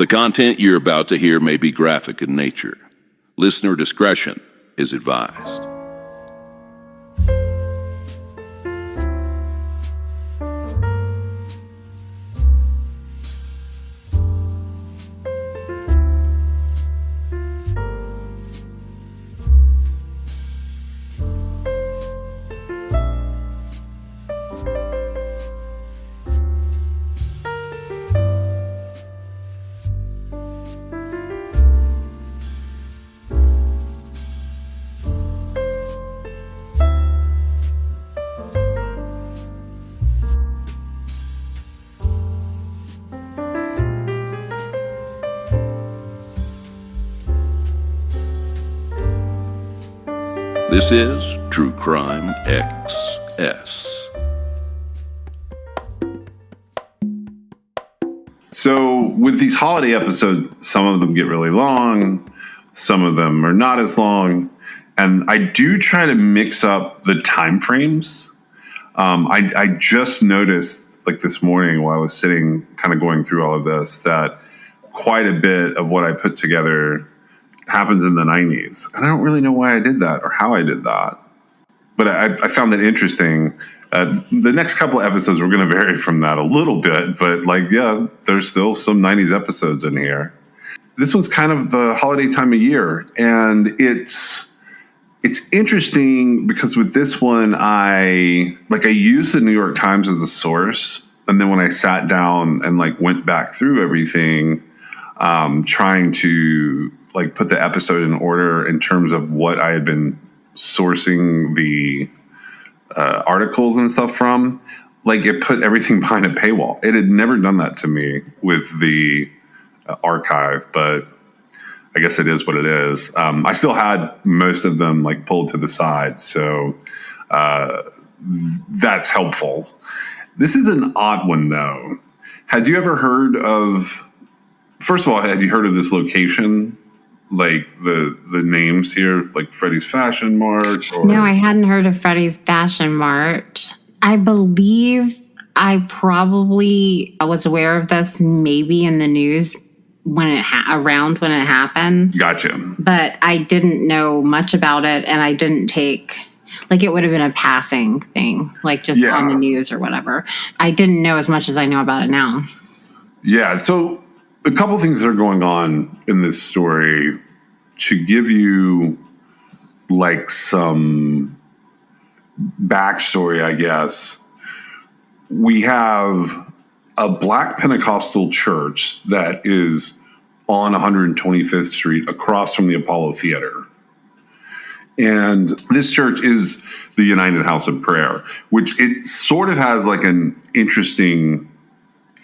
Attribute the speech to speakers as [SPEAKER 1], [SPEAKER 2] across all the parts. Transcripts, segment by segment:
[SPEAKER 1] The content you're about to hear may be graphic in nature. Listener discretion is advised. This is True Crime XS.
[SPEAKER 2] So with these holiday episodes, some of them get really long, some of them are not as long, and I do try to mix up the time frames. I just noticed, like this morning while I was sitting kind of going through all of this, that quite a bit of what I put together happens in the 90s. And I don't really know why I did that or how I did that. But I found that interesting. The next couple of episodes, we're going to vary from that a little bit. But there's still some 90s episodes in here. This one's kind of the holiday time of year. And it's interesting because with this one, I used the New York Times as a source. And then when I sat down and went back through everything, trying to put the episode in order in terms of what I had been sourcing the articles and stuff from, it put everything behind a paywall. It had never done that to me with the archive, but I guess it is what it is. I still had most of them pulled to the side, so that's helpful. This is an odd one, though. Had you ever heard of... First of all, had you heard of this location? The names here, Freddy's Fashion Mart?
[SPEAKER 3] No, I hadn't heard of Freddy's Fashion Mart. I believe I probably was aware of this maybe in the news when it happened.
[SPEAKER 2] Gotcha.
[SPEAKER 3] But I didn't know much about it, and I didn't take... it would have been a passing thing, on the news or whatever. I didn't know as much as I know about it now.
[SPEAKER 2] Yeah, so... a couple things that are going on in this story to give you some backstory, I guess. We have a Black Pentecostal church that is on 125th Street across from the Apollo Theater. And this church is the United House of Prayer, which it sort of has an interesting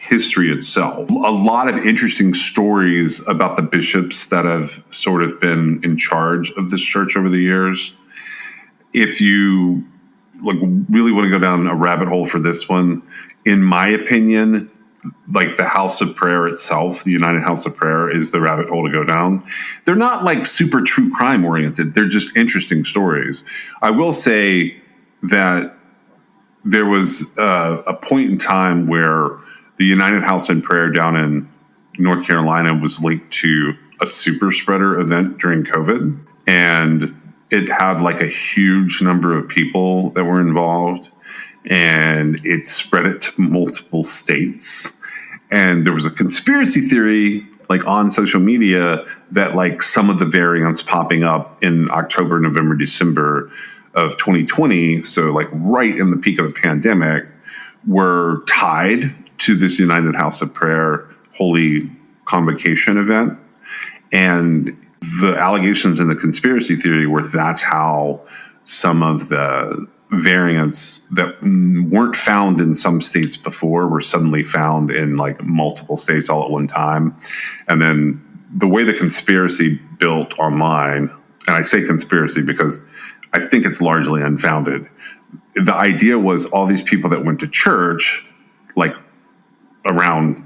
[SPEAKER 2] history itself. A lot of interesting stories about the bishops that have sort of been in charge of this church over the years. If you really want to go down a rabbit hole for this one, in my opinion, the House of Prayer itself, the United House of Prayer, is the rabbit hole to go down. They're not super true crime oriented. They're just interesting stories. I will say that there was a point in time where the United House in Prayer down in North Carolina was linked to a super spreader event during COVID. And it had a huge number of people that were involved. And it spread it to multiple states. And there was a conspiracy theory on social media that some of the variants popping up in October, November, December of 2020, so right in the peak of the pandemic, were tied to this United House of Prayer Holy Convocation event. And the allegations in the conspiracy theory were that's how some of the variants that weren't found in some states before were suddenly found in multiple states all at one time. And then the way the conspiracy built online, and I say conspiracy because I think it's largely unfounded. The idea was all these people that went to church, around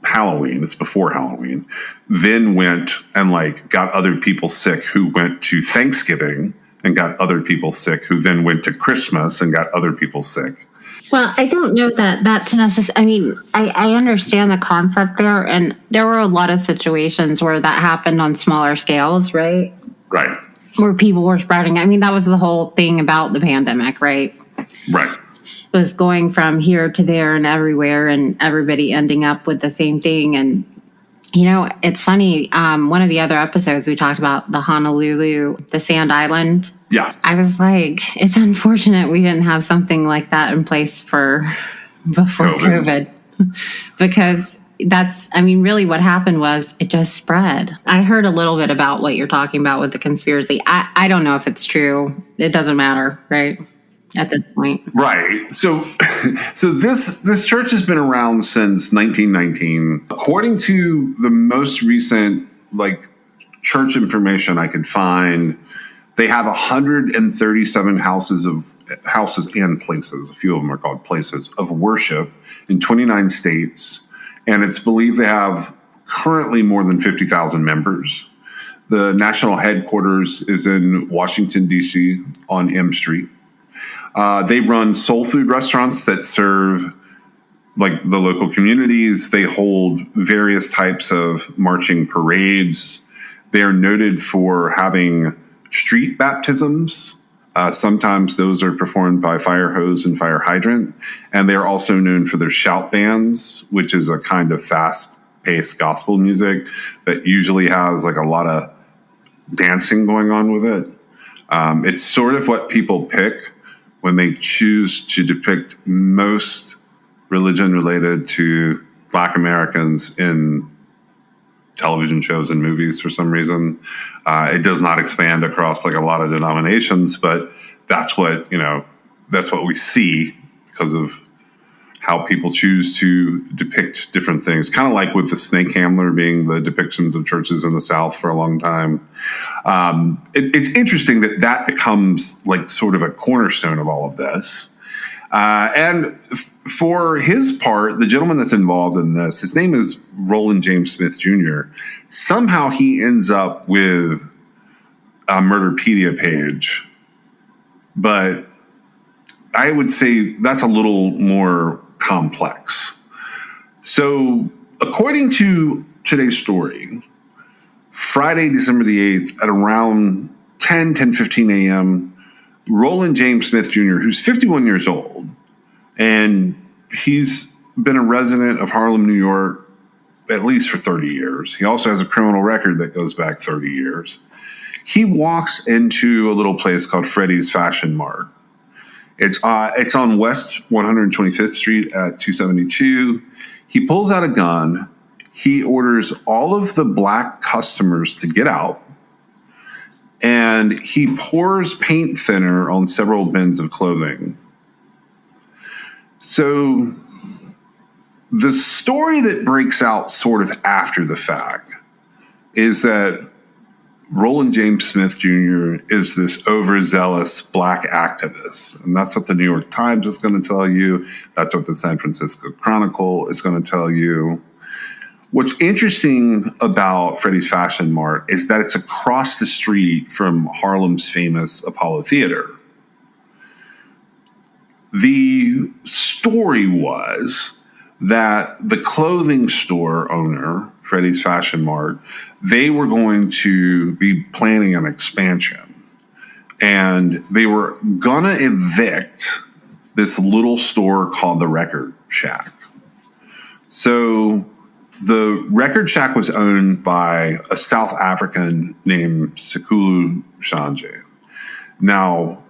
[SPEAKER 2] Halloween, it's before Halloween, then went and got other people sick who went to Thanksgiving and got other people sick who then went to Christmas and got other people sick.
[SPEAKER 3] Well, I don't know that that's necessary. I mean, I understand the concept there, and there were a lot of situations where that happened on smaller scales, right?
[SPEAKER 2] Right.
[SPEAKER 3] Where people were spreading. I mean, that was the whole thing about the pandemic, right?
[SPEAKER 2] Right.
[SPEAKER 3] It was going from here to there and everywhere, and everybody ending up with the same thing. And you know, it's funny. One of the other episodes we talked about the Honolulu, the Sand Island.
[SPEAKER 2] Yeah.
[SPEAKER 3] I was like, it's unfortunate we didn't have something like that in place before COVID. Because that's, I mean, really what happened was it just spread. I heard a little bit about what you're talking about with the conspiracy. I don't know if it's true. It doesn't matter, right? At this point.
[SPEAKER 2] Right. So this church has been around since 1919. According to the most recent church information I could find, they have 137 houses and places. A few of them are called places of worship in 29 states, and it's believed they have currently more than 50,000 members. The national headquarters is in Washington, D.C. on M Street. They run soul food restaurants that serve the local communities. They hold various types of marching parades. They are noted for having street baptisms. Sometimes those are performed by fire hose and fire hydrant. And they are also known for their shout bands, which is a kind of fast-paced gospel music that usually has a lot of dancing going on with it. It's sort of what people pick when they choose to depict most religion related to Black Americans in television shows and movies for some reason. It does not expand across a lot of denominations, but that's what we see because of how people choose to depict different things. Kind of like with the snake handler being the depictions of churches in the South for a long time. It's interesting that becomes sort of a cornerstone of all of this. And for his part, the gentleman that's involved in this, his name is Roland James Smith Jr. Somehow he ends up with a Murderpedia page. But I would say that's a little more complex. So, according to today's story, Friday, December the 8th, at around 10:15 a.m., Roland James Smith Jr., who's 51 years old, and he's been a resident of Harlem, New York, at least for 30 years. He also has a criminal record that goes back 30 years. He walks into a little place called Freddy's Fashion Mart. It's on West 125th Street at 272. He pulls out a gun. He orders all of the Black customers to get out. And he pours paint thinner on several bins of clothing. So the story that breaks out sort of after the fact is that Roland James Smith Jr. is this overzealous Black activist. And that's what the New York Times is going to tell you. That's what the San Francisco Chronicle is going to tell you. What's interesting about Freddy's Fashion Mart is that it's across the street from Harlem's famous Apollo Theater. The story was that the clothing store owner, Freddy's Fashion Mart, they were going to be planning an expansion. And they were going to evict this little store called the Record Shack. So the Record Shack was owned by a South African named Sekulu Shanje. Now,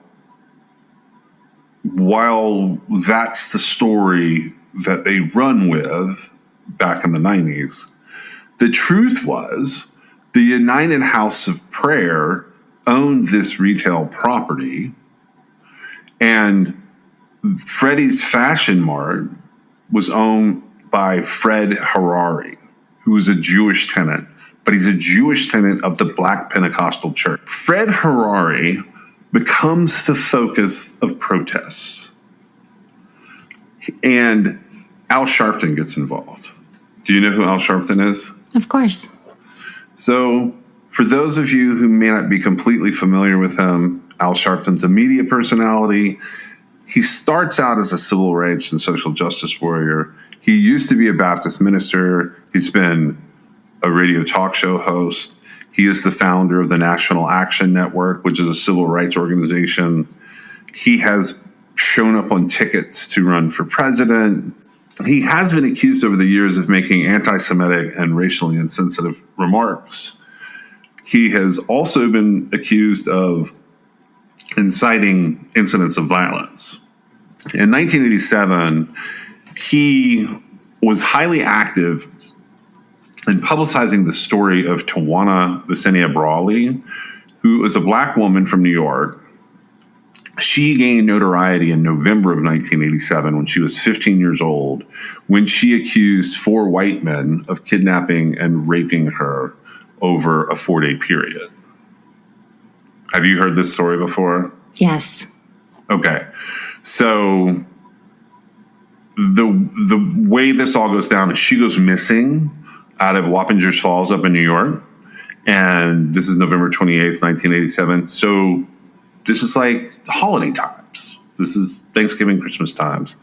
[SPEAKER 2] while that's the story that they run with back in the 90s, the truth was the United House of Prayer owned this retail property, and Freddy's Fashion Mart was owned by Fred Harari, who is a Jewish tenant, but he's a Jewish tenant of the Black Pentecostal Church. Fred Harari becomes the focus of protests, and Al Sharpton gets involved. Do you know who Al Sharpton is?
[SPEAKER 3] Of course.
[SPEAKER 2] So, for those of you who may not be completely familiar with him, Al Sharpton's a media personality. He starts out as a civil rights and social justice warrior. He used to be a Baptist minister. He's been a radio talk show host. He is the founder of the National Action Network, which is a civil rights organization. He has shown up on tickets to run for president. He has been accused over the years of making anti-Semitic and racially insensitive remarks. He has also been accused of inciting incidents of violence. In 1987, he was highly active in publicizing the story of Tawana Visenia Brawley, who is a black woman from New York. She gained notoriety in November of 1987 when she was 15 years old, when she accused 4 white men of kidnapping and raping her over a 4-day period. Have you heard this story before?
[SPEAKER 3] Yes.
[SPEAKER 2] Okay. So the way this all goes down is she goes missing out of Wappingers Falls up in New York. And this is November 28th, 1987. So this is like holiday times. This is Thanksgiving, Christmas times.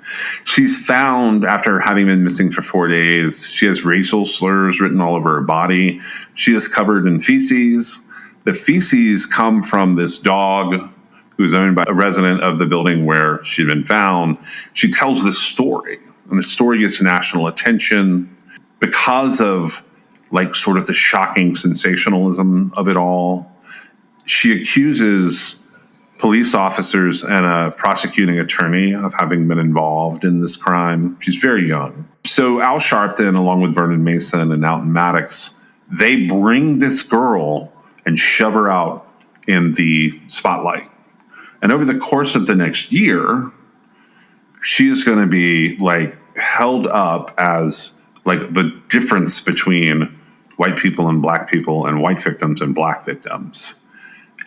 [SPEAKER 2] She's found after having been missing for 4 days. She has racial slurs written all over her body. She is covered in feces. The feces come from this dog who's owned by a resident of the building where she'd been found. She tells this story, and the story gets national attention because of like sort of the shocking sensationalism of it all. She accuses police officers and a prosecuting attorney of having been involved in this crime. She's very young. So Al Sharpton, along with Vernon Mason and Alton Maddox, they bring this girl and shove her out in the spotlight. And over the course of the next year, she is going to be like held up as like the difference between white people and black people and white victims and black victims.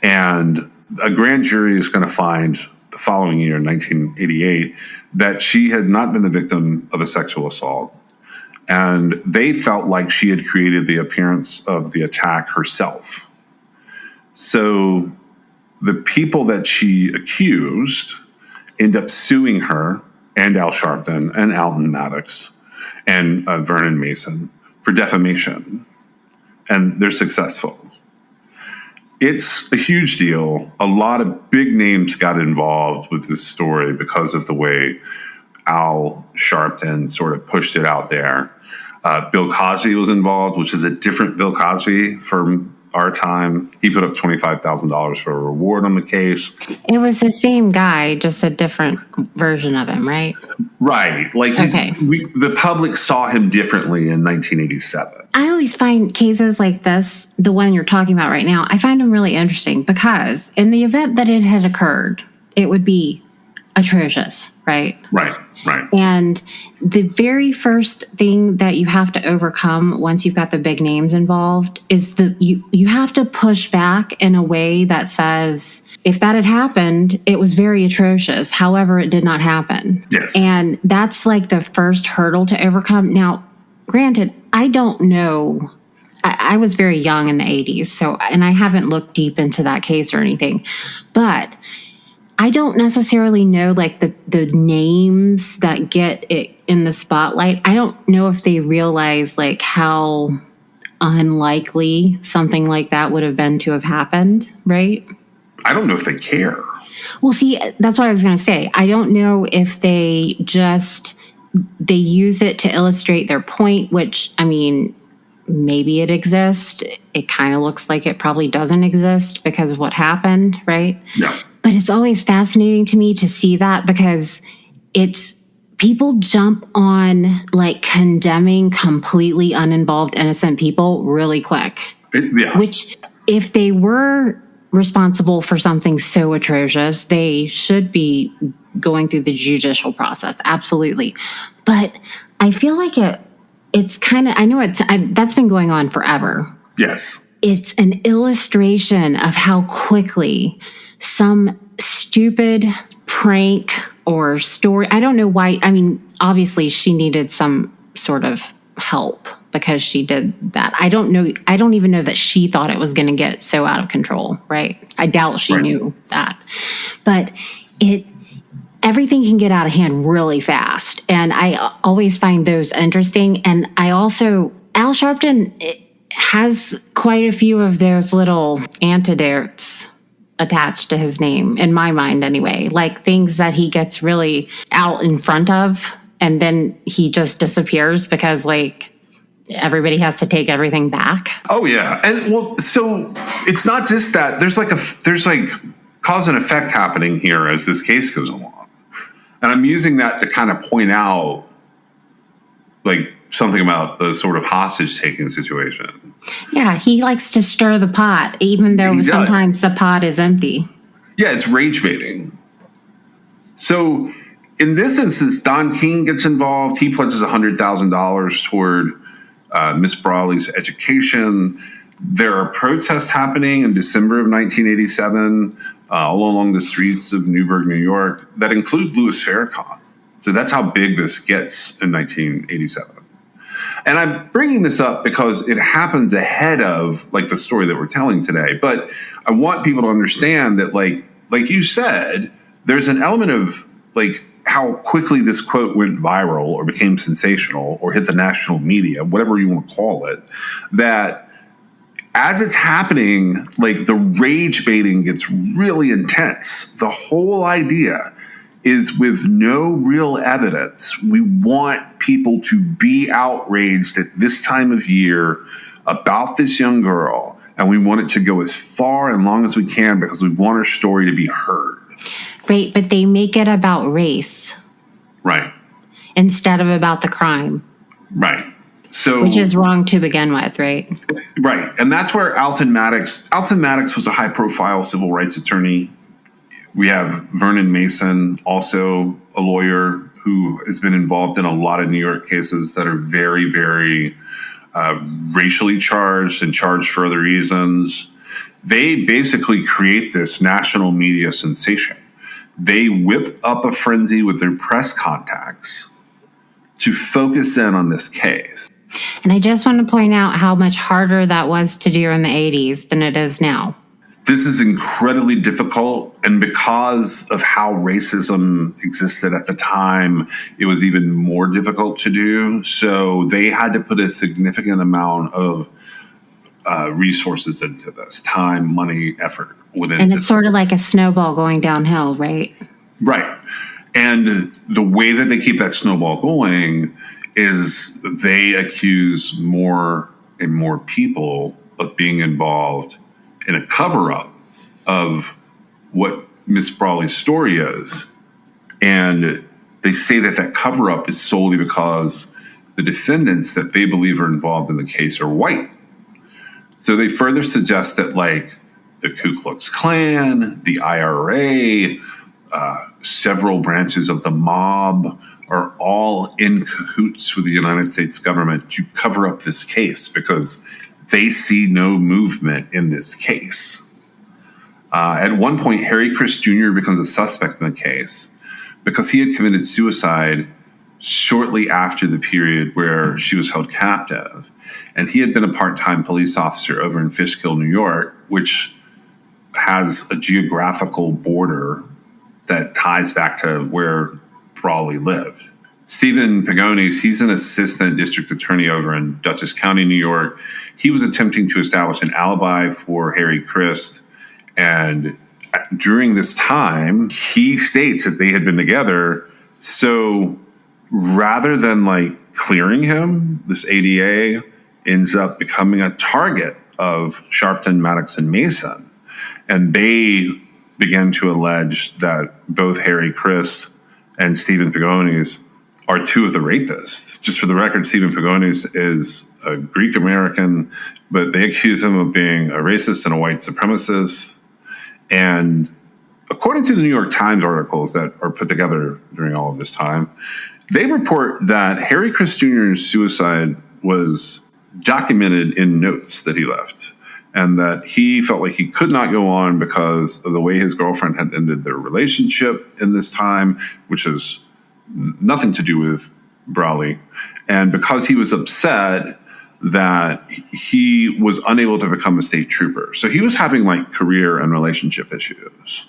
[SPEAKER 2] And a grand jury is going to find the following year, 1988, that she had not been the victim of a sexual assault. And they felt like she had created the appearance of the attack herself. So the people that she accused end up suing her and Al Sharpton and Alton Maddox and Vernon Mason for defamation. And they're successful. It's a huge deal. A lot of big names got involved with this story because of the way Al Sharpton sort of pushed it out there. Bill Cosby was involved, which is a different Bill Cosby from our time. He put up $25,000 for a reward on the case.
[SPEAKER 3] It was the same guy, just a different version of him, right?
[SPEAKER 2] Right. Like
[SPEAKER 3] Okay.
[SPEAKER 2] The public saw him differently in 1987.
[SPEAKER 3] I always find cases like this, the one you're talking about right now, I find them really interesting because in the event that it had occurred, it would be atrocious, right?
[SPEAKER 2] Right.
[SPEAKER 3] And the very first thing that you have to overcome once you've got the big names involved is you have to push back in a way that says, if that had happened, it was very atrocious. However, it did not happen.
[SPEAKER 2] Yes.
[SPEAKER 3] And that's like the first hurdle to overcome. Now, granted, I don't know. I was very young in the 80s, and I haven't looked deep into that case or anything, but I don't necessarily know like the names that get it in the spotlight. I don't know if they realize like how unlikely something like that would have been to have happened, right?
[SPEAKER 2] I don't know if they care.
[SPEAKER 3] Well, see, that's what I was going to say. I don't know if they use it to illustrate their point, which, I mean, maybe it exists. It kind of looks like it probably doesn't exist because of what happened, right?
[SPEAKER 2] Yeah.
[SPEAKER 3] But it's always fascinating to me to see that because it's people jump on like condemning completely uninvolved innocent people really quick.
[SPEAKER 2] Yeah.
[SPEAKER 3] Which if they were responsible for something so atrocious, they should be going through the judicial process. Absolutely. But I feel like it's kind of, I know that's been going on forever.
[SPEAKER 2] Yes.
[SPEAKER 3] It's an illustration of how quickly some stupid prank or story, I don't know why. I mean, obviously she needed some sort of help because she did that. I don't know. I don't even know that she thought it was going to get so out of control, right? I doubt she knew that. But everything can get out of hand really fast. And I always find those interesting. And I also, Al Sharpton has quite a few of those little antidotes attached to his name, in my mind anyway, like things that he gets really out in front of and then he just disappears because like everybody has to take everything back.
[SPEAKER 2] Oh yeah. And well, so it's not just that. There's like cause and effect happening here as this case goes along. And I'm using that to kind of point out like something about the sort of hostage taking situation.
[SPEAKER 3] Yeah, he likes to stir the pot, even though sometimes the pot is empty.
[SPEAKER 2] Yeah, it's rage baiting. So in this instance, Don King gets involved. He pledges $100,000 toward Miss Brawley's education. There are protests happening in December of 1987 all along the streets of Newburgh, New York, that include Louis Farrakhan. So that's how big this gets in 1987. And I'm bringing this up because it happens ahead of like the story that we're telling today. But I want people to understand that, like you said, there's an element of like how quickly this quote went viral or became sensational or hit the national media, whatever you want to call it, that as it's happening, like the rage baiting gets really intense. The whole idea is with no real evidence, we want people to be outraged at this time of year about this young girl. And we want it to go as far and long as we can because we want her story to be heard.
[SPEAKER 3] Right, but they make it about race.
[SPEAKER 2] Right.
[SPEAKER 3] Instead of about the crime.
[SPEAKER 2] Right. So,
[SPEAKER 3] which is wrong to begin with, right?
[SPEAKER 2] Right. And that's where Alton Maddox was a high-profile civil rights attorney. We have Vernon Mason, also a lawyer who has been involved in a lot of New York cases that are very, very racially charged and charged for other reasons. They basically create this national media sensation. They whip up a frenzy with their press contacts to focus in on this case.
[SPEAKER 3] And I just want to point out how much harder that was to do in the 80s than it is now.
[SPEAKER 2] This is incredibly difficult, and because of how racism existed at the time, it was even more difficult to do. So they had to put a significant amount of resources into this, time, money, effort.
[SPEAKER 3] And it's sort of like a snowball going downhill, right?
[SPEAKER 2] Right. And the way that they keep that snowball going is they accuse more and more people of being involved in a cover-up of what Miss Brawley's story is. And they say that that cover-up is solely because the defendants that they believe are involved in the case are white. So they further suggest that, like, the Ku Klux Klan, the IRA, several branches of the mob are all in cahoots with the United States government to cover up this case because they see no movement in this case. At one point, Harry Chris Jr. becomes a suspect in the case because he had committed suicide shortly after the period where she was held captive. And he had been a part-time police officer over in Fishkill, New York, which has a geographical border that ties back to where Brawley lived. Stephen Pagones, he's an assistant district attorney over in Dutchess County, New York. He was attempting to establish an alibi for Harry Christ. And during this time, he states that they had been together. So rather than like clearing him, this ADA ends up becoming a target of Sharpton, Maddox, and Mason. And they began to allege that both Harry Christ and Stephen Pagones are two of the rapists. Just for the record, Stephen Pagones is a Greek American, but they accuse him of being a racist and a white supremacist. And according to the New York Times articles that are put together during all of this time, they report that Harry Christ Jr.'s suicide was documented in notes that he left, and that he felt like he could not go on because of the way his girlfriend had ended their relationship in this time, which has nothing to do with Brawley. And because he was upset that he was unable to become a state trooper. So he was having like career and relationship issues.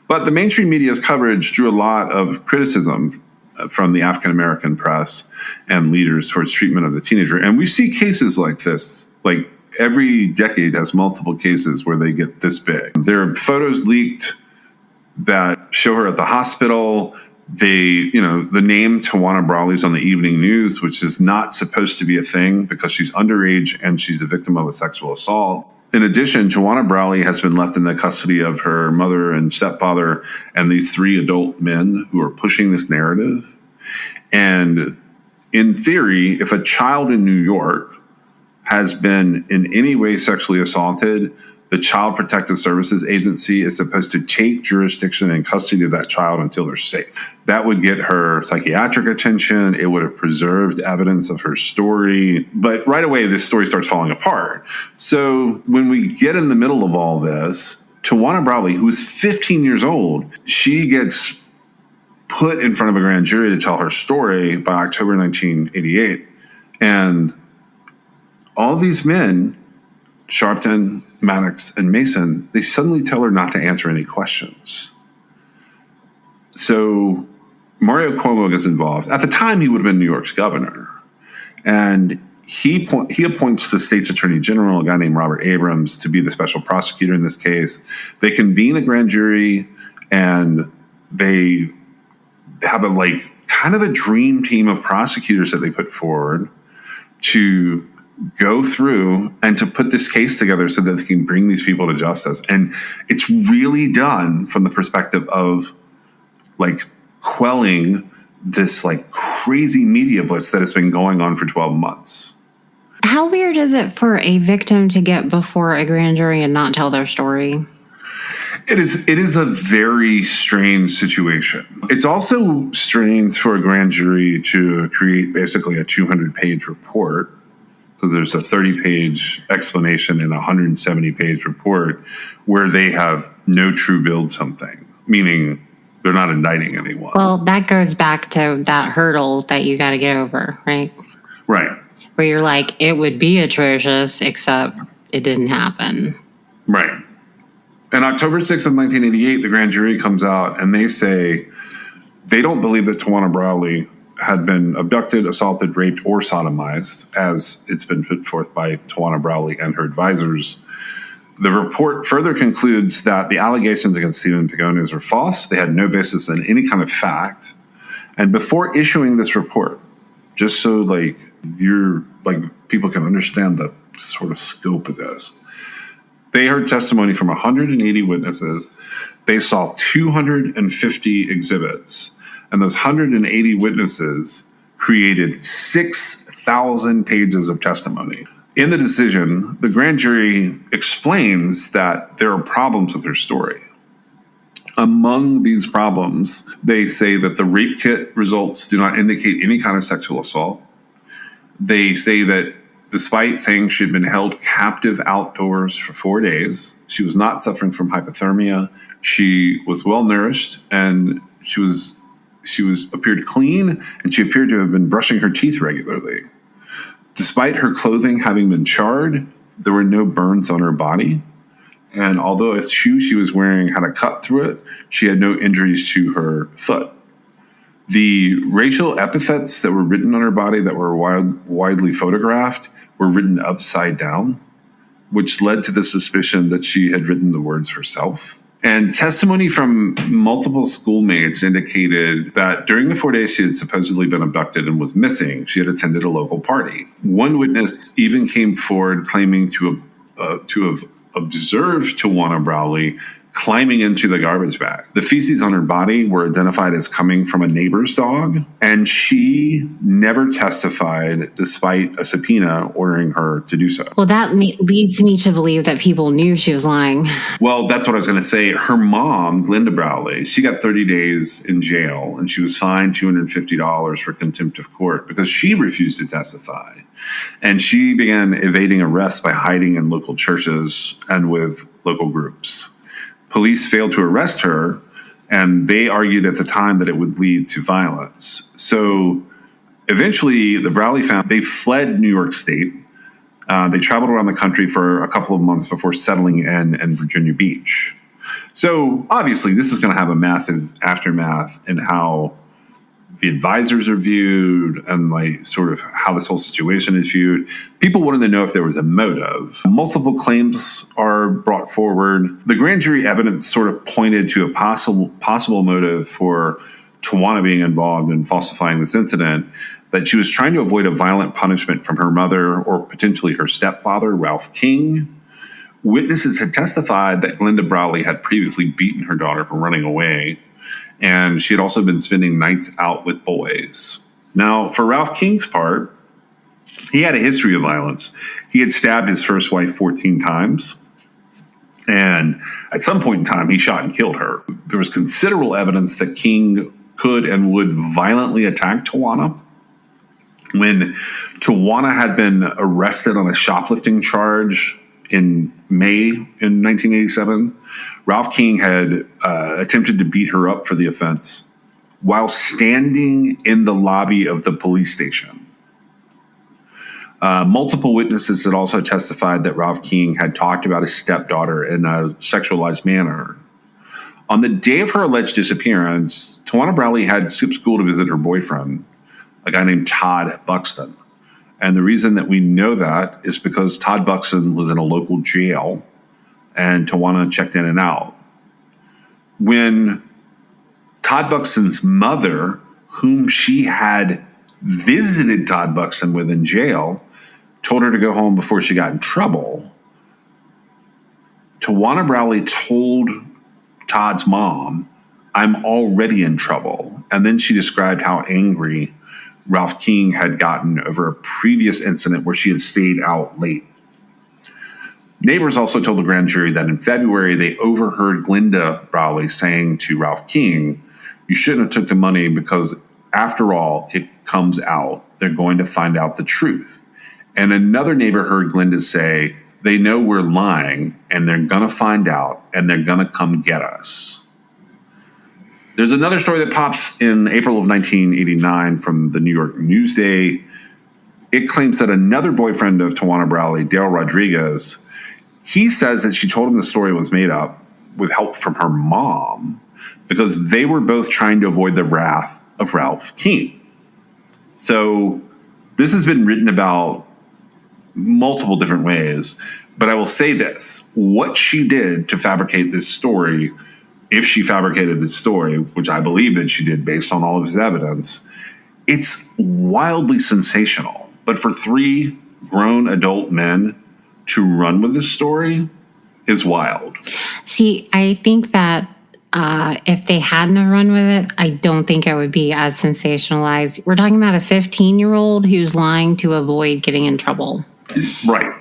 [SPEAKER 2] But the mainstream media's coverage drew a lot of criticism from the African American press and leaders for its treatment of the teenager. And we see cases like this, like every decade has multiple cases where they get this big. There are photos leaked that show her at the hospital. The name Tawana Brawley's on the evening news, which is not supposed to be a thing because she's underage and she's the victim of a sexual assault. In addition, Tawana Brawley has been left in the custody of her mother and stepfather and these 3 adult men who are pushing this narrative. And in theory, if a child in New York has been in any way sexually assaulted, the Child Protective Services Agency is supposed to take jurisdiction and custody of that child until they're safe. That would get her psychiatric attention. It would have preserved evidence of her story. But right away, this story starts falling apart. So when we get in the middle of all this, Tawana Brawley, who is 15 years old, she gets put in front of a grand jury to tell her story by October 1988. And all these men, Sharpton, Maddox, and Mason, they suddenly tell her not to answer any questions. So Mario Cuomo gets involved. At the time, he would have been New York's governor. And he appoints the state's attorney general, a guy named Robert Abrams, to be the special prosecutor in this case. They convene a grand jury, and they have kind of a dream team of prosecutors that they put forward to go through and to put this case together so that they can bring these people to justice. And it's really done from the perspective of quelling this crazy media blitz that has been going on for 12 months.
[SPEAKER 3] How weird is it for a victim to get before a grand jury and not tell their story?
[SPEAKER 2] It is a very strange situation. It's also strange for a grand jury to create basically a 200-page report, because there's a 30-page explanation and a 170-page report where they have no true build something, meaning they're not indicting anyone.
[SPEAKER 3] Well, that goes back to that hurdle that you got to get over, right?
[SPEAKER 2] Right.
[SPEAKER 3] Where you're like, it would be atrocious, except it didn't happen.
[SPEAKER 2] Right. And October 6th of 1988, the grand jury comes out and they say they don't believe that Tawana Brawley had been abducted, assaulted, raped, or sodomized, as it's been put forth by Tawana Brawley and her advisors. The report further concludes that the allegations against Stephen Pagones are false. They had no basis in any kind of fact. And before issuing this report, just so people can understand the sort of scope of this, they heard testimony from 180 witnesses. They saw 250 exhibits. And those 180 witnesses created 6,000 pages of testimony. In the decision, the grand jury explains that there are problems with her story. Among these problems, they say that the rape kit results do not indicate any kind of sexual assault. They say that despite saying she'd been held captive outdoors for 4 days, she was not suffering from hypothermia. She was well nourished, and she appeared clean, and she appeared to have been brushing her teeth regularly. Despite her clothing having been charred, there were no burns on her body. And although a shoe she was wearing had a cut through it, she had no injuries to her foot. The racial epithets that were written on her body that were widely photographed were written upside down, which led to the suspicion that she had written the words herself. And testimony from multiple schoolmates indicated that during the 4 days she had supposedly been abducted and was missing, she had attended a local party. One witness even came forward claiming to have observed Tawana Brawley climbing into the garbage bag. The feces on her body were identified as coming from a neighbor's dog, and she never testified despite a subpoena ordering her to do so.
[SPEAKER 3] Well, that leads me to believe that people knew she was lying.
[SPEAKER 2] Well, that's what I was going to say. Her mom, Glenda Brawley, she got 30 days in jail, and she was fined $250 for contempt of court because she refused to testify. And she began evading arrest by hiding in local churches and with local groups. Police failed to arrest her, and they argued at the time that it would lead to violence. So eventually, the Brawley family, they fled New York State. They traveled around the country for a couple of months before settling in Virginia Beach. So obviously, this is going to have a massive aftermath in how the advisors are viewed and like sort of how this whole situation is viewed. People wanted to know if there was a motive. Multiple claims are brought forward. The grand jury evidence sort of pointed to a possible motive for Tawana being involved in falsifying this incident, that she was trying to avoid a violent punishment from her mother or potentially her stepfather, Ralph King. Witnesses had testified that Glenda Browley had previously beaten her daughter for running away, and she had also been spending nights out with boys. Now, for Ralph King's part, he had a history of violence. He had stabbed his first wife 14 times, and at some point in time, he shot and killed her. There was considerable evidence that King could and would violently attack Tawana. When Tawana had been arrested on a shoplifting charge in May in 1987, Ralph King had attempted to beat her up for the offense while standing in the lobby of the police station. Multiple witnesses had also testified that Ralph King had talked about his stepdaughter in a sexualized manner. On the day of her alleged disappearance, Tawana Browley had skipped school to visit her boyfriend, a guy named Todd Buxton. And the reason that we know that is because Todd Buxton was in a local jail and Tawana checked in and out. When Todd Buxton's mother, whom she had visited Todd Buxton with in jail, told her to go home before she got in trouble, Tawana Browley told Todd's mom, "I'm already in trouble." And then she described how angry Ralph King had gotten over a previous incident where she had stayed out late. Neighbors also told the grand jury that in February, they overheard Glenda Browley saying to Ralph King, "You shouldn't have took the money because after all, it comes out. They're going to find out the truth." And another neighbor heard Glenda say, "They know we're lying and they're going to find out and they're going to come get us." There's another story that pops in April of 1989 from the New York Newsday. It claims that another boyfriend of Tawana Browley, Dale Rodriguez, he says that she told him the story was made up with help from her mom because they were both trying to avoid the wrath of Ralph King. So this has been written about multiple different ways, but I will say this. What she did to fabricate this story, if she fabricated this story, which I believe that she did based on all of his evidence, it's wildly sensational. But for three grown adult men to run with this story is wild.
[SPEAKER 3] See, I think that if they hadn't have run with it, I don't think it would be as sensationalized. We're talking about a 15-year-old who's lying to avoid getting in trouble.
[SPEAKER 2] Right.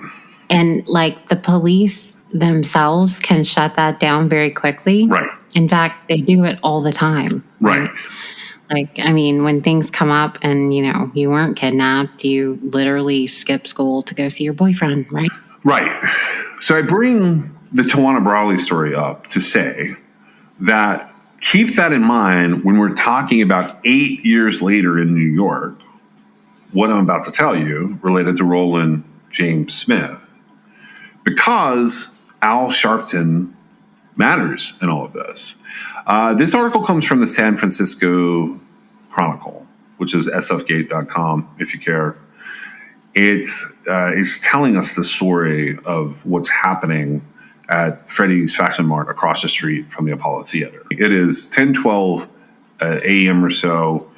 [SPEAKER 3] And like the police themselves can shut that down very quickly.
[SPEAKER 2] Right.
[SPEAKER 3] In fact, they do it all the time.
[SPEAKER 2] Right.
[SPEAKER 3] Like, I mean, when things come up and, you know, you weren't kidnapped, you literally skip school to go see your boyfriend, right?
[SPEAKER 2] Right. So I bring the Tawana Browley story up to say that keep that in mind when we're talking about 8 years later in New York, what I'm about to tell you related to Roland James Smith. Because Al Sharpton matters in all of this. This article comes from the San Francisco Chronicle, which is sfgate.com if you care. It is telling us the story of what's happening at Freddy's Fashion Mart across the street from the Apollo Theater. It is 10:12 a.m. or so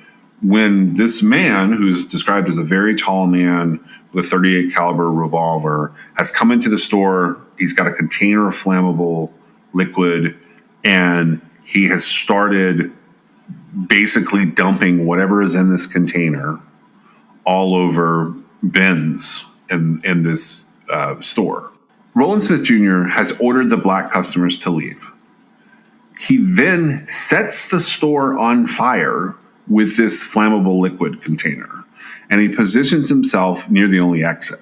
[SPEAKER 2] when this man, who's described as a very tall man with a .38 caliber revolver, has come into the store. He's got a container of flammable liquid, and he has started basically dumping whatever is in this container all over bins in this store. Roland Smith Jr. has ordered the black customers to leave. He then sets the store on fire with this flammable liquid container, and he positions himself near the only exit.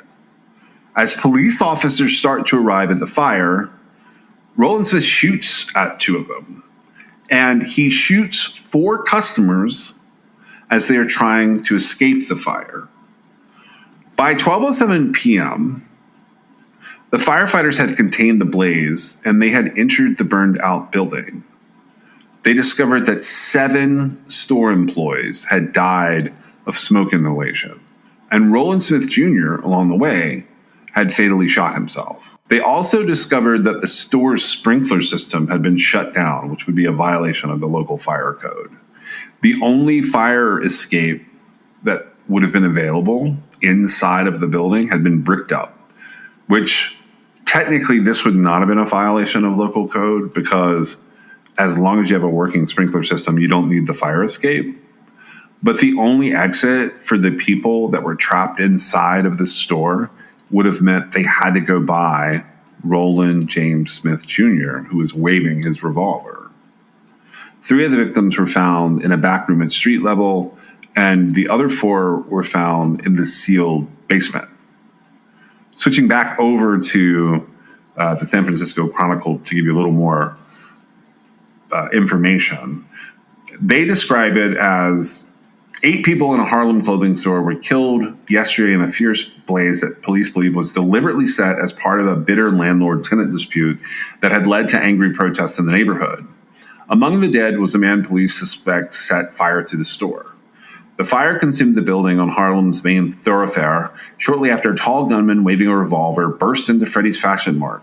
[SPEAKER 2] As police officers start to arrive at the fire, Roland Smith shoots at two of them, and he shoots 4 customers as they are trying to escape the fire. By 12:07 p.m., The firefighters had contained the blaze and they had entered the burned out building. They discovered that 7 store employees had died of smoke inhalation, and Roland Smith Jr., along the way, had fatally shot himself. They also discovered that the store's sprinkler system had been shut down, which would be a violation of the local fire code. The only fire escape that would have been available inside of the building had been bricked up, which technically this would not have been a violation of local code because as long as you have a working sprinkler system, you don't need the fire escape. But the only exit for the people that were trapped inside of the store would have meant they had to go by Roland James Smith Jr., who was waving his revolver. 3 of the victims were found in a back room at street level, and the other 4 were found in the sealed basement. Switching back over to the San Francisco Chronicle to give you a little more information, they describe it as 8 people in a Harlem clothing store were killed yesterday in a fierce blaze that police believe was deliberately set as part of a bitter landlord-tenant dispute that had led to angry protests in the neighborhood. Among the dead was a man police suspect set fire to the store. The fire consumed the building on Harlem's main thoroughfare shortly after a tall gunman waving a revolver burst into Freddy's Fashion Mart.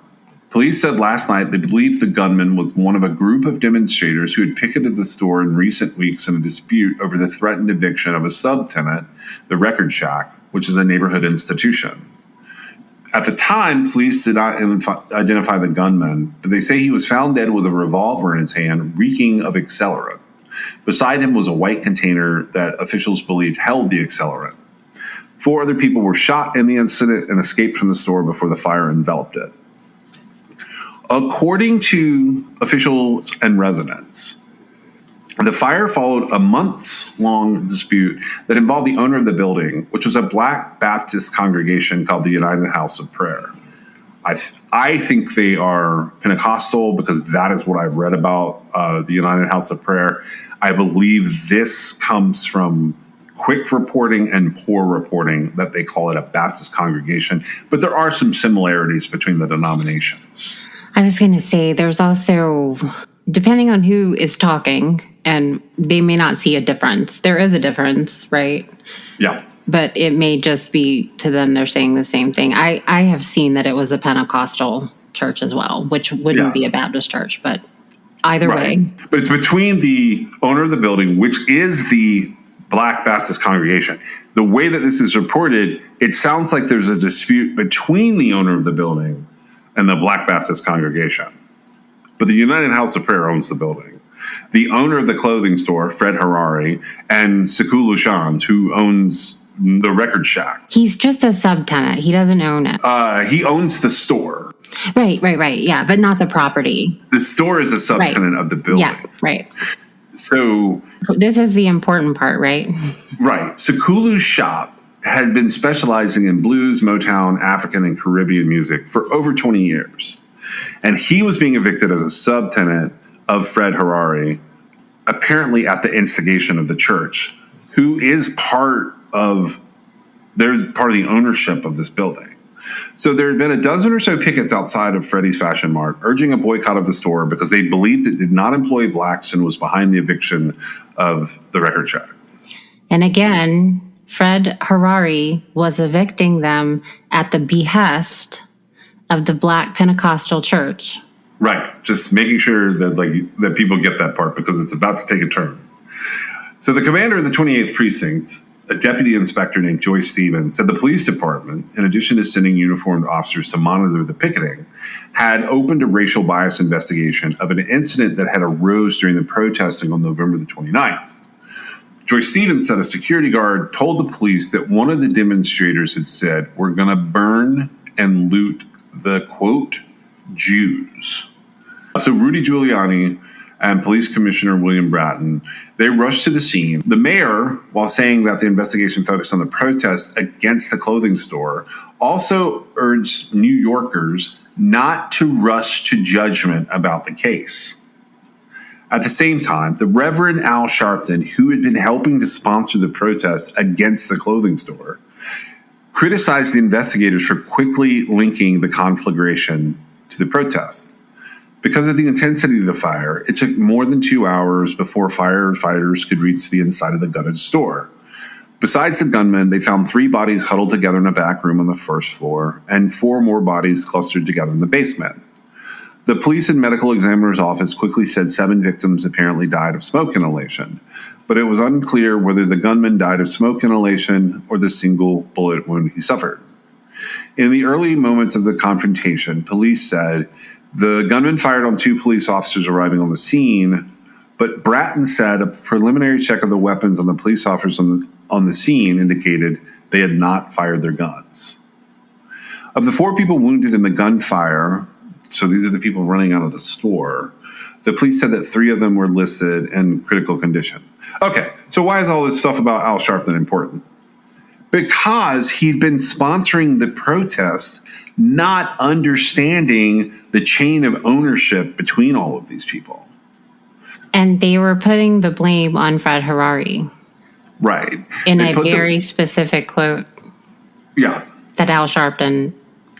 [SPEAKER 2] Police said last night they believed the gunman was one of a group of demonstrators who had picketed the store in recent weeks in a dispute over the threatened eviction of a subtenant, the Record Shack, which is a neighborhood institution. At the time, police did not identify the gunman, but they say he was found dead with a revolver in his hand, reeking of accelerant. Beside him was a white container that officials believed held the accelerant. 4 other people were shot in the incident and escaped from the store before the fire enveloped it. According to officials and residents, the fire followed a months-long dispute that involved the owner of the building, which was a Black Baptist congregation called the United House of Prayer. I think they are Pentecostal because that is what I've read about the United House of Prayer. I believe this comes from quick reporting and poor reporting that they call it a Baptist congregation, but there are some similarities between the denominations.
[SPEAKER 3] I was going to say there's also, depending on who is talking, and they may not see a difference. There is a difference, right?
[SPEAKER 2] Yeah.
[SPEAKER 3] But it may just be to them they're saying the same thing. I have seen that it was a Pentecostal church as well, which wouldn't be a Baptist church, but either way.
[SPEAKER 2] But it's between the owner of the building, which is the Black Baptist congregation. The way that this is reported, it sounds like there's a dispute between the owner of the building and the Black Baptist congregation. But the United House of Prayer owns the building. The owner of the clothing store, Fred Harari, and Sekulu Shand, who owns the Record Shack.
[SPEAKER 3] He's just a subtenant. He doesn't own it.
[SPEAKER 2] He owns the store.
[SPEAKER 3] Right. Yeah, but not the property.
[SPEAKER 2] The store is a subtenant of the building.
[SPEAKER 3] Yeah, right.
[SPEAKER 2] So
[SPEAKER 3] this is the important part, right?
[SPEAKER 2] Right. Sekulu's shop has been specializing in blues, Motown, African, and Caribbean music for over 20 years. And he was being evicted as a subtenant of Fred Harari, apparently at the instigation of the church, who is they're part of the ownership of this building. So there had been a dozen or so pickets outside of Freddy's Fashion Mart urging a boycott of the store because they believed it did not employ blacks and was behind the eviction of the Record Shack.
[SPEAKER 3] And again, Fred Harari was evicting them at the behest of the Black Pentecostal Church.
[SPEAKER 2] Right. Just making sure that that people get that part because it's about to take a turn. So the commander of the 28th Precinct, a deputy inspector named Joyce Stevens, said the police department, in addition to sending uniformed officers to monitor the picketing, had opened a racial bias investigation of an incident that had arose during the protesting on November the 29th. Joyce Stevens said a security guard told the police that one of the demonstrators had said, "We're going to burn and loot the, quote, Jews." So Rudy Giuliani and Police Commissioner William Bratton, they rushed to the scene. The mayor, while saying that the investigation focused on the protest against the clothing store, also urged New Yorkers not to rush to judgment about the case. At the same time, the Reverend Al Sharpton, who had been helping to sponsor the protest against the clothing store, criticized the investigators for quickly linking the conflagration to the protest. Because of the intensity of the fire, it took more than 2 hours before firefighters could reach the inside of the gutted store. Besides the gunman, they found 3 bodies huddled together in a back room on the first floor and 4 more bodies clustered together in the basement. The police and medical examiner's office quickly said 7 victims apparently died of smoke inhalation, but it was unclear whether the gunman died of smoke inhalation or the single bullet wound he suffered. In the early moments of the confrontation, police said the gunman fired on 2 police officers arriving on the scene, but Bratton said a preliminary check of the weapons on the police officers on the scene indicated they had not fired their guns. Of the 4 people wounded in the gunfire, so these are the people running out of the store, the police said that 3 of them were listed in critical condition. Okay, so why is all this stuff about Al Sharpton important? Because he'd been sponsoring the protest, not understanding the chain of ownership between all of these people.
[SPEAKER 3] And they were putting the blame on Fred Harari.
[SPEAKER 2] Right.
[SPEAKER 3] In a very specific quote.
[SPEAKER 2] Yeah.
[SPEAKER 3] That Al Sharpton,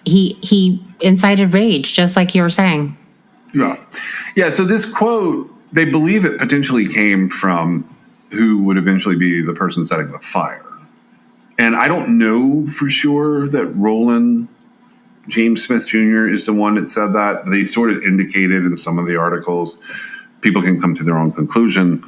[SPEAKER 3] he incited rage, just like you were saying.
[SPEAKER 2] Yeah. Yeah, so this quote, they believe it potentially came from who would eventually be the person setting the fire. And I don't know for sure that Roland James Smith Jr. is the one that said that. They sort of indicated in some of the articles. People can come to their own conclusion.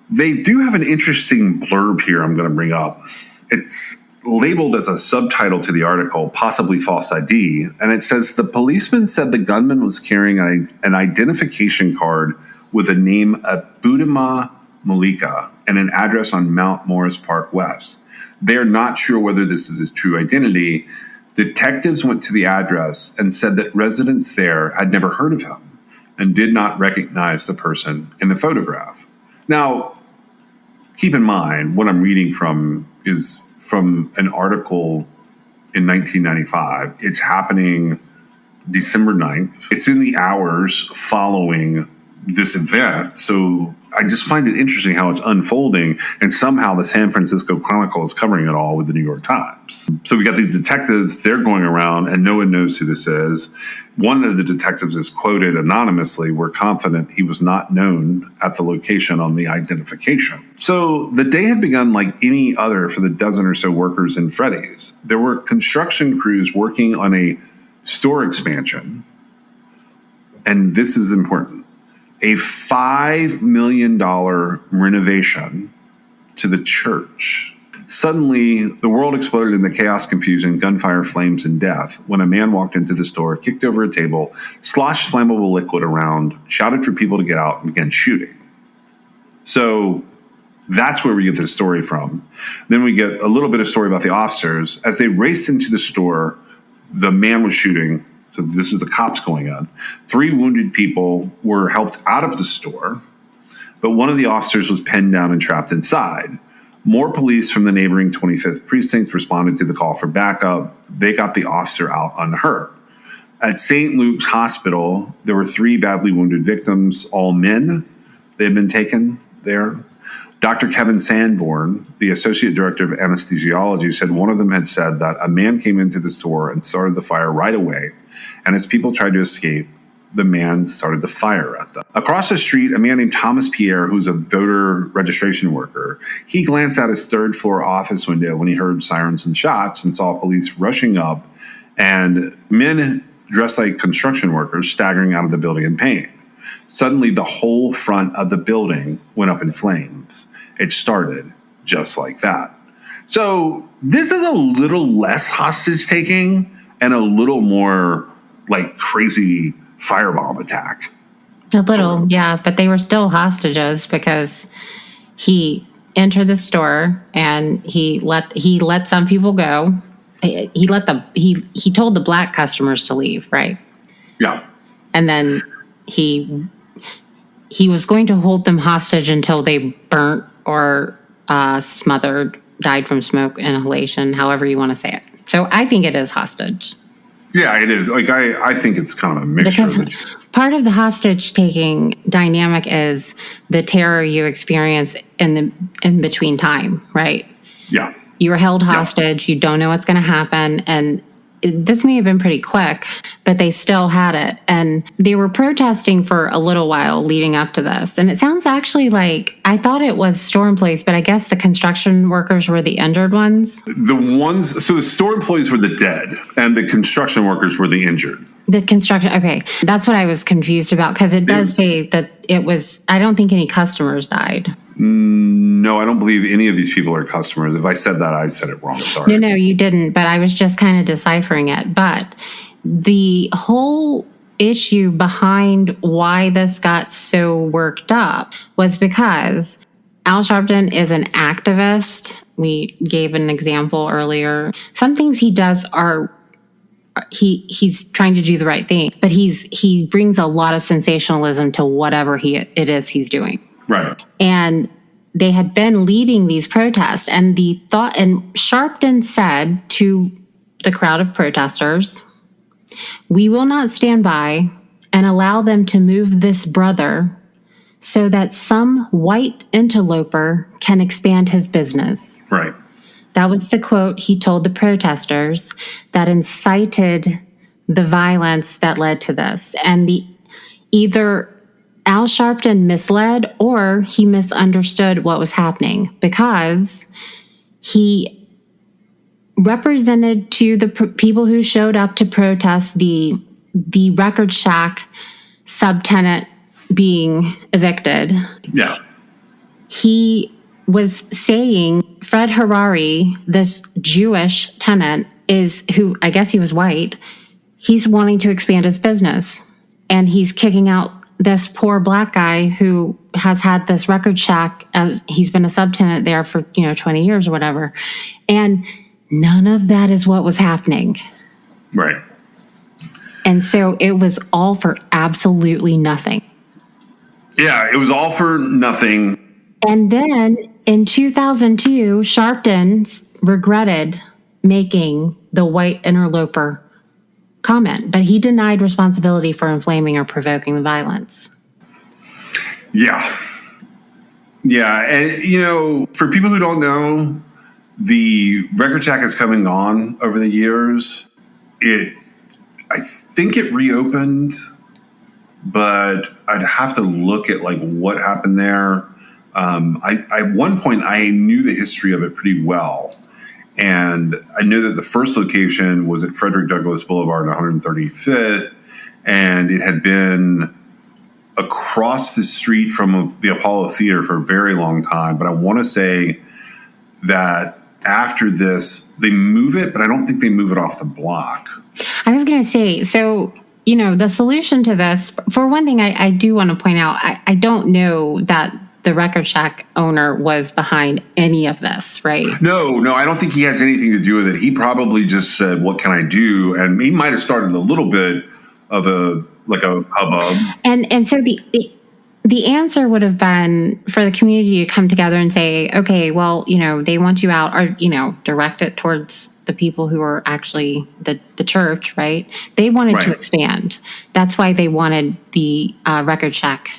[SPEAKER 2] They do have an interesting blurb here I'm going to bring up. It's labeled as a subtitle to the article, possibly false ID. And it says, the policeman said the gunman was carrying an identification card with the name Abudama Malika and an address on Mount Morris Park West. They're not sure whether this is his true identity. Detectives went to the address and said that residents there had never heard of him and did not recognize the person in the photograph. Now, keep in mind, what I'm reading from is from an article in 1995. It's happening December 9th. It's in the hours following this event. So I just find it interesting how it's unfolding, and somehow the San Francisco Chronicle is covering it all with the New York Times. So we got these detectives, they're going around and no one knows who this is. One of the detectives is quoted anonymously, we're confident he was not known at the location on the identification. So the day had begun like any other for the dozen or so workers in Freddy's. There were construction crews working on a store expansion, and this is important. A $5 million renovation to the church. Suddenly, the world exploded in the chaos, confusion, gunfire, flames, and death when a man walked into the store, kicked over a table, sloshed flammable liquid around, shouted for people to get out, and began shooting. So that's where we get this story from. Then we get a little bit of story about the officers. As they raced into the store, the man was shooting. So this is the cops going on. 3 wounded people were helped out of the store, but one of the officers was pinned down and trapped inside. More police from the neighboring 25th precinct responded to the call for backup. They got the officer out unhurt. At St. Luke's Hospital, there were 3 badly wounded victims, all men. They had been taken there. Dr. Kevin Sanborn, the associate director of anesthesiology, said one of them had said that a man came into the store and started the fire right away, and as people tried to escape, the man started the fire at them. Across the street, a man named Thomas Pierre, who's a voter registration worker, he glanced out his 3rd floor office window when he heard sirens and shots and saw police rushing up and men dressed like construction workers staggering out of the building in pain. Suddenly, the whole front of the building went up in flames. It started just like that. So this is a little less hostage taking and a little more like crazy firebomb attack.
[SPEAKER 3] A little, yeah, but they were still hostages because he entered the store and he let some people go. He told the black customers to leave, right?
[SPEAKER 2] Yeah.
[SPEAKER 3] And then he was going to hold them hostage until they burnt or smothered, died from smoke inhalation, however you want to say it. So I think it is hostage.
[SPEAKER 2] Yeah, it is. Like I think it's kind of a mixture.
[SPEAKER 3] Because part of the hostage taking dynamic is the terror you experience in between time, right?
[SPEAKER 2] Yeah.
[SPEAKER 3] You were held hostage. You don't know what's going to happen. And this may have been pretty quick, but they still had it. And they were protesting for a little while leading up to this. And it sounds actually like, I thought it was store employees, but I guess the construction workers were the injured ones.
[SPEAKER 2] So the store employees were the dead and the construction workers were the injured.
[SPEAKER 3] The construction, okay. That's what I was confused about, because it does say that it was, I don't think any customers died.
[SPEAKER 2] No, I don't believe any of these people are customers. If I said that, I said it wrong. Sorry.
[SPEAKER 3] No, you didn't, but I was just kind of deciphering it. But the whole issue behind why this got so worked up was because Al Sharpton is an activist. We gave an example earlier. Some things he does are he's trying to do the right thing, but he brings a lot of sensationalism to whatever it is he's doing.
[SPEAKER 2] Right.
[SPEAKER 3] And they had been leading these protests, and Sharpton said to the crowd of protesters, "We will not stand by and allow them to move this brother so that some white interloper can expand his business."
[SPEAKER 2] Right.
[SPEAKER 3] That was the quote he told the protesters that incited the violence that led to this. And either Al Sharpton misled or he misunderstood what was happening, because he represented to the people who showed up to protest the Record Shack subtenant being evicted.
[SPEAKER 2] Yeah.
[SPEAKER 3] He was saying Fred Harari, this Jewish tenant, who I guess he was white, he's wanting to expand his business. And he's kicking out this poor black guy who has had this Record Shack. He's been a subtenant there for 20 years or whatever. And none of that is what was happening.
[SPEAKER 2] Right.
[SPEAKER 3] And so it was all for absolutely nothing.
[SPEAKER 2] Yeah, it was all for nothing.
[SPEAKER 3] And then in 2002, Sharpton regretted making the white interloper comment, but he denied responsibility for inflaming or provoking the violence.
[SPEAKER 2] Yeah. Yeah. And, for people who don't know, the Record Shack has come and gone over the years. I think it reopened, but I'd have to look at what happened there. At one point, I knew the history of it pretty well. And I knew that the first location was at Frederick Douglass Boulevard, 135th. And it had been across the street from the Apollo Theater for a very long time. But I want to say that after this, they move it, but I don't think they move it off the block.
[SPEAKER 3] I was going to say, so, the solution to this, for one thing, I do want to point out, I don't know that the Record Shack owner was behind any of this, right?
[SPEAKER 2] No, I don't think he has anything to do with it. He probably just said, "What can I do?" And he might have started a little bit of a hubbub.
[SPEAKER 3] And so the answer would have been for the community to come together and say, okay, well, they want you out, or direct it towards the people who are actually the church, right? They wanted to expand. That's why they wanted the Record Shack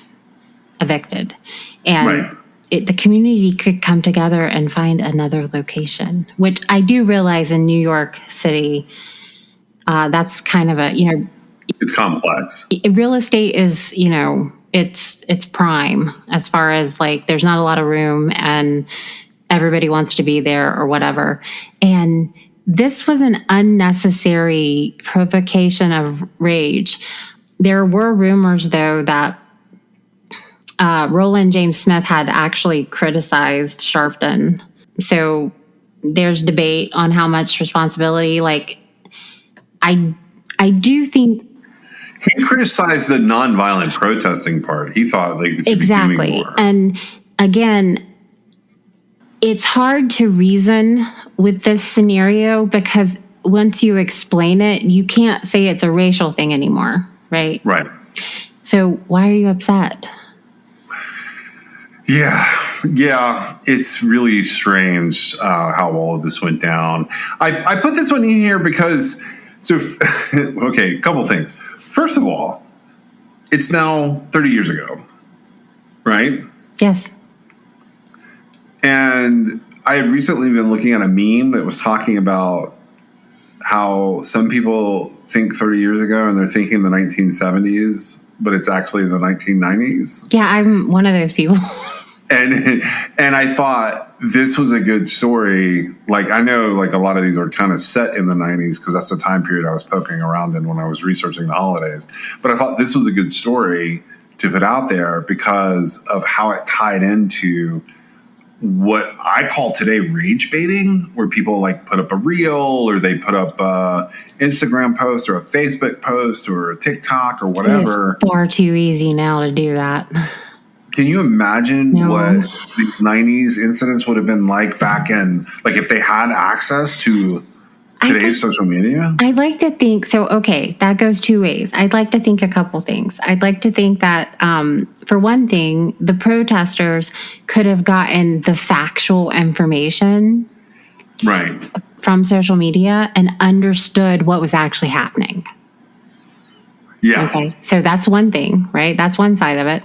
[SPEAKER 3] evicted. And the community could come together and find another location, which I do realize in New York City, that's kind of
[SPEAKER 2] it's complex.
[SPEAKER 3] Real estate is, it's prime as far as there's not a lot of room and everybody wants to be there or whatever. And this was an unnecessary provocation of rage. There were rumors, though, that Roland James Smith had actually criticized Sharpton. So there's debate on how much responsibility. I do think
[SPEAKER 2] he criticized the nonviolent protesting part. He thought they should be doing more.
[SPEAKER 3] And again, it's hard to reason with this scenario because once you explain it, you can't say it's a racial thing anymore, right?
[SPEAKER 2] Right.
[SPEAKER 3] So why are you upset?
[SPEAKER 2] Yeah, it's really strange how all of this went down. I put this one in here because, a couple things. First of all, it's now 30 years ago, right?
[SPEAKER 3] Yes.
[SPEAKER 2] And I had recently been looking at a meme that was talking about how some people think 30 years ago and they're thinking the 1970s, but it's actually the 1990s.
[SPEAKER 3] Yeah, I'm one of those people.
[SPEAKER 2] And I thought this was a good story. Like, I know like a lot of these are kind of set in the 90s because that's the time period I was poking around in when I was researching the holidays. But I thought this was a good story to put out there because of how it tied into what I call today rage baiting, where people like put up a reel or they put up a Instagram post or a Facebook post or a TikTok or whatever.
[SPEAKER 3] It's far too easy now to do that.
[SPEAKER 2] Can you imagine
[SPEAKER 3] No.
[SPEAKER 2] what these 90s incidents would have been like back in, like if they had access to today's social media?
[SPEAKER 3] I'd like to think, so, okay, that goes two ways. I'd like to think a couple things. I'd like to think that, for one thing, the protesters could have gotten the factual information
[SPEAKER 2] Right.
[SPEAKER 3] from social media and understood what was actually happening.
[SPEAKER 2] Yeah.
[SPEAKER 3] Okay, so that's one thing, right? That's one side of it.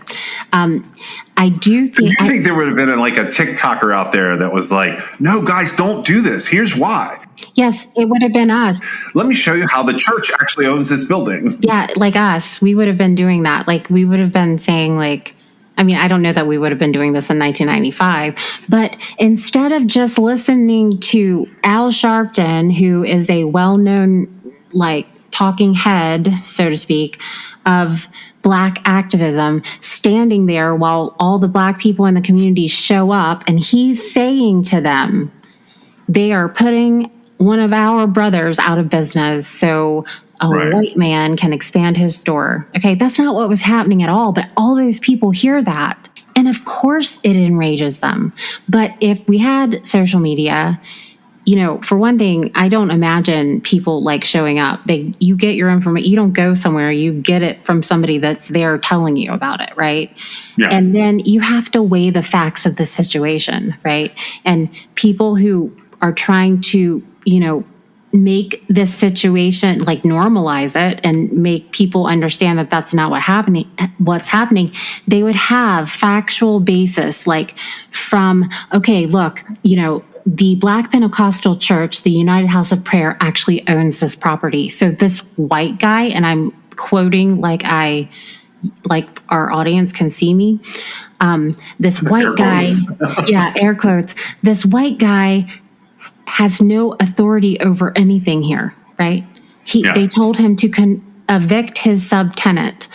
[SPEAKER 3] I do
[SPEAKER 2] Do
[SPEAKER 3] think.
[SPEAKER 2] you think there would have been like a TikToker out there that was like, no, guys, don't do this. Here's why.
[SPEAKER 3] Yes, it would have been us.
[SPEAKER 2] Let me show you how the church actually owns this building.
[SPEAKER 3] Yeah, like us, we would have been doing that. Like, we would have been saying, like, I mean, I don't know that we would have been doing this in 1995, but instead of just listening to Al Sharpton, who is a well-known, like, talking head, so to speak, of Black activism, standing there while all the Black people in the community show up, and he's saying to them, they are putting one of our brothers out of business so a
[SPEAKER 2] Right.
[SPEAKER 3] white man can expand his store. Okay, that's not what was happening at all, but all those people hear that. And of course it enrages them. But if we had social media, you know, for one thing, I don't imagine people like showing up. You get your information, you don't go somewhere, you get it from somebody that's there telling you about it, right?
[SPEAKER 2] Yeah.
[SPEAKER 3] And then you have to weigh the facts of the situation, right? And people who are trying to, you know, make this situation, like, normalize it and make people understand that that's not what's happening, they would have factual basis, like, from, okay, look, you know, the Black Pentecostal Church, the United House of Prayer, actually owns this property. So this white guy, and I'm quoting like our audience can see me, this white guy, yeah, air quotes, this white guy has no authority over anything here, right? They told him to evict his subtenant.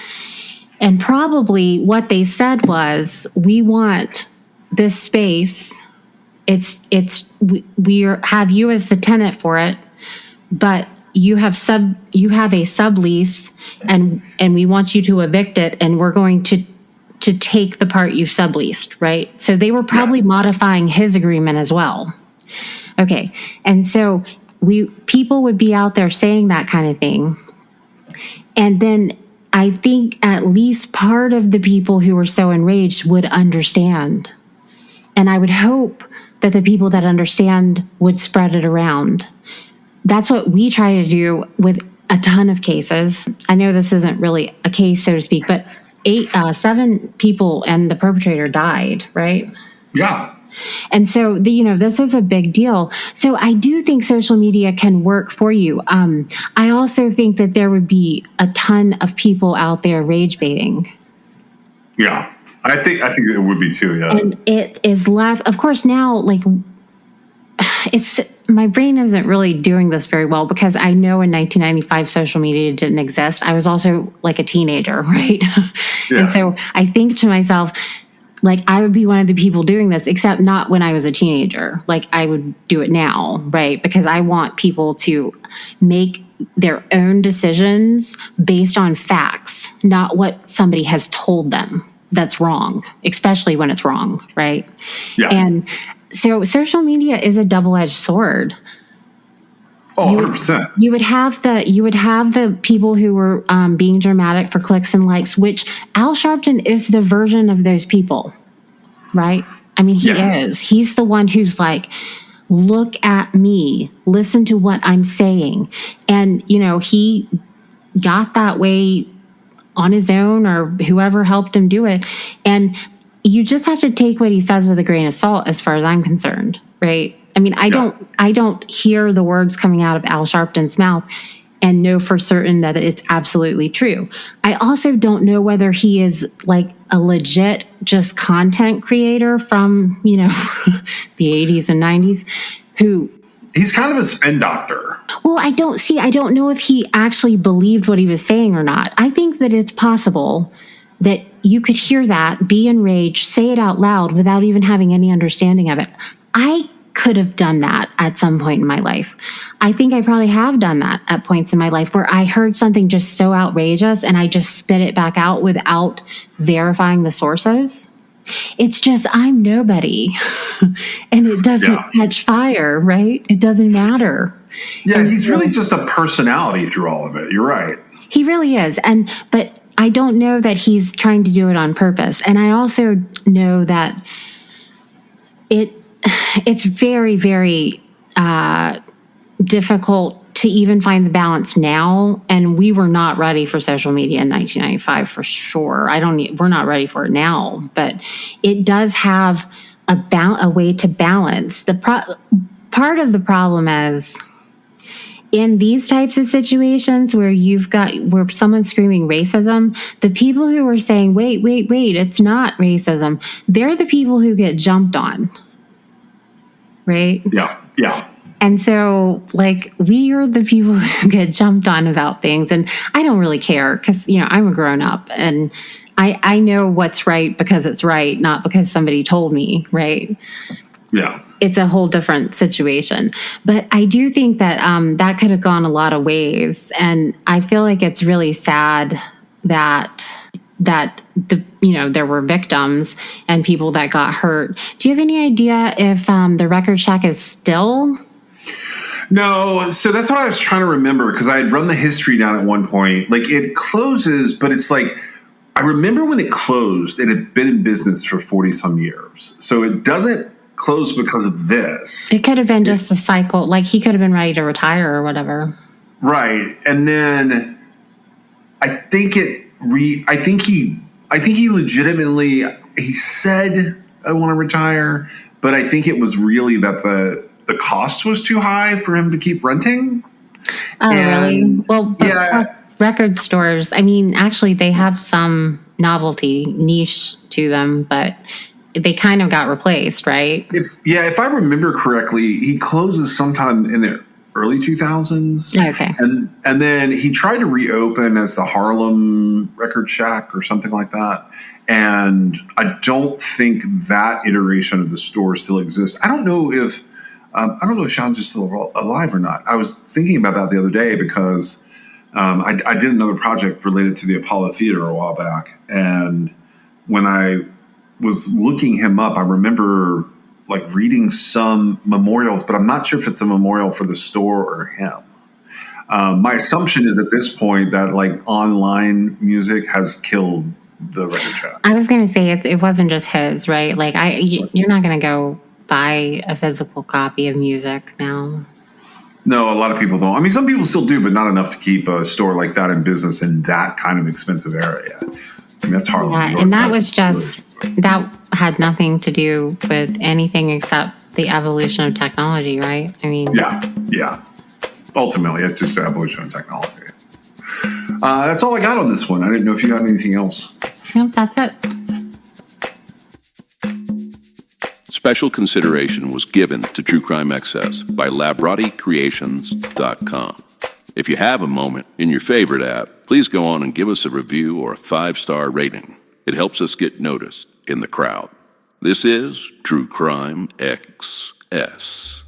[SPEAKER 3] And probably what they said was, we want this space. We have you as the tenant for it, but you have a sublease, and we want you to evict it, and we're going to take the part you've subleased, right? So they were probably modifying his agreement as well. Okay, and so people would be out there saying that kind of thing, and then I think at least part of the people who were so enraged would understand, and I would hope that the people that understand would spread it around. That's what we try to do with a ton of cases. I know this isn't really a case, so to speak, but 7 people and the perpetrator died, right?
[SPEAKER 2] Yeah.
[SPEAKER 3] And so, this is a big deal. So I do think social media can work for you. I also think that there would be a ton of people out there rage baiting.
[SPEAKER 2] Yeah. I think it would be too, yeah.
[SPEAKER 3] And it is left, of course, now, like, my brain isn't really doing this very well because I know in 1995 social media didn't exist. I was also like a teenager, right?
[SPEAKER 2] Yeah.
[SPEAKER 3] And so I think to myself, like, I would be one of the people doing this, except not when I was a teenager. Like, I would do it now, right? Because I want people to make their own decisions based on facts, not what somebody has told them that's wrong, especially when it's wrong, right?
[SPEAKER 2] Yeah.
[SPEAKER 3] And so social media is a double-edged sword.
[SPEAKER 2] Oh, 100%.
[SPEAKER 3] You would have the people who were being dramatic for clicks and likes, which Al Sharpton is the version of those people, right? I mean, he is. He's the one who's like, look at me, listen to what I'm saying. And, he got that way on his own, or whoever helped him do it. And you just have to take what he says with a grain of salt, as far as I'm concerned. right? I mean, I don't hear the words coming out of Al Sharpton's mouth and know for certain that it's absolutely true. I also don't know whether he is like a legit just content creator from, the 80s and 90s who.
[SPEAKER 2] He's kind of a spin doctor.
[SPEAKER 3] Well, I don't know if he actually believed what he was saying or not. I think that it's possible that you could hear that, be enraged, say it out loud without even having any understanding of it. I could have done that at some point in my life. I think I probably have done that at points in my life where I heard something just so outrageous and I just spit it back out without verifying the sources. It's just, I'm nobody and it doesn't catch fire, right? It doesn't matter.
[SPEAKER 2] Yeah, and he's really just a personality through all of it. You're right.
[SPEAKER 3] He really is. But I don't know that he's trying to do it on purpose. And I also know that it's very, very difficult to even find the balance now. And we were not ready for social media in 1995 for sure. We're not ready for it now, but it does have a way to balance. Part of the problem is in these types of situations where where someone's screaming racism, the people who are saying, wait, it's not racism, they're the people who get jumped on. Right?
[SPEAKER 2] Yeah.
[SPEAKER 3] And so, like, we are the people who get jumped on about things. And I don't really care because, I'm a grown up and I know what's right because it's right, not because somebody told me, right?
[SPEAKER 2] Yeah.
[SPEAKER 3] It's a whole different situation. But I do think that that could have gone a lot of ways. And I feel like it's really sad that there were victims and people that got hurt. Do you have any idea if the Record Shack is still?
[SPEAKER 2] No, so that's what I was trying to remember because I had run the history down at one point. Like it closes, but it's like I remember when it closed, it had been in business for 40 some years. So it doesn't close because of this.
[SPEAKER 3] It could have been just the cycle. Like he could have been ready to retire or whatever.
[SPEAKER 2] Right. And then I think he legitimately, he said, I want to retire, but I think it was really that the cost was too high for him to keep renting.
[SPEAKER 3] Oh, really? Well, plus record stores, I mean, actually they have some novelty niche to them, but they kind of got replaced, right?
[SPEAKER 2] If I remember correctly, he closes sometime in the early 2000s.
[SPEAKER 3] Okay.
[SPEAKER 2] And then he tried to reopen as the Harlem Record Shack or something like that. And I don't think that iteration of the store still exists. I don't know if Sean's is still alive or not. I was thinking about that the other day because I did another project related to the Apollo Theater a while back. And when I was looking him up, I remember like reading some memorials, but I'm not sure if it's a memorial for the store or him. My assumption is at this point that like online music has killed the Record Shack.
[SPEAKER 3] I was going to say it wasn't just his, right? Like you're not going to go buy a physical copy of music now.
[SPEAKER 2] No, a lot of people don't. I mean, some people still do, but not enough to keep a store like that in business in that kind of expensive area. I mean, that's hard.
[SPEAKER 3] Yeah, and that had nothing to do with anything except the evolution of technology, right? I mean,
[SPEAKER 2] yeah. Ultimately, it's just the evolution of technology. That's all I got on this one. I didn't know if you got anything else.
[SPEAKER 3] Nope, that's it.
[SPEAKER 1] Special consideration was given to True Crime Excess by LabrattiCreations.com. If you have a moment in your favorite app, please go on and give us a review or a 5-star rating. It helps us get noticed in the crowd. This is True Crime XS.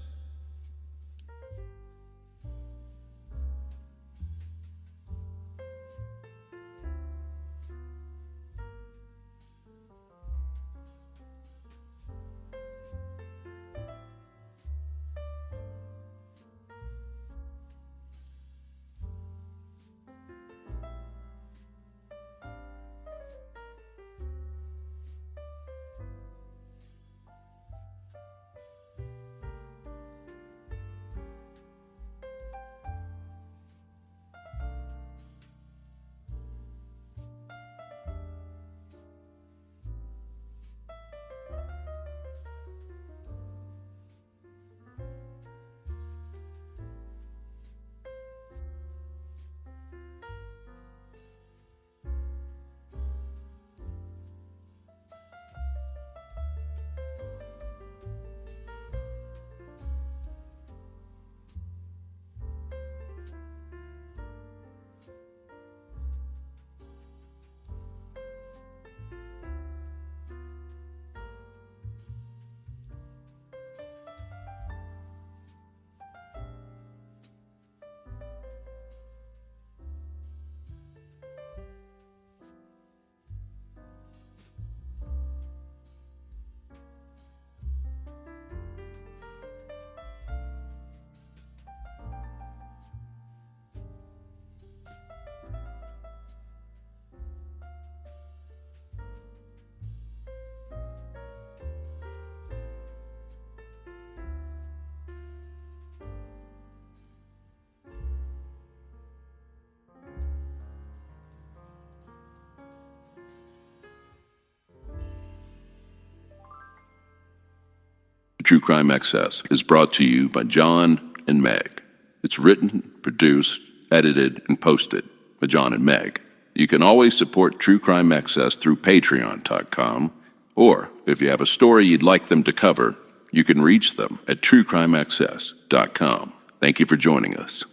[SPEAKER 1] True Crime Excess is brought to you by John and Meg. It's written, produced, edited, and posted by John and Meg. You can always support True Crime Excess through patreon.com, or if you have a story you'd like them to cover, you can reach them at truecrimeaccess.com. Thank you for joining us.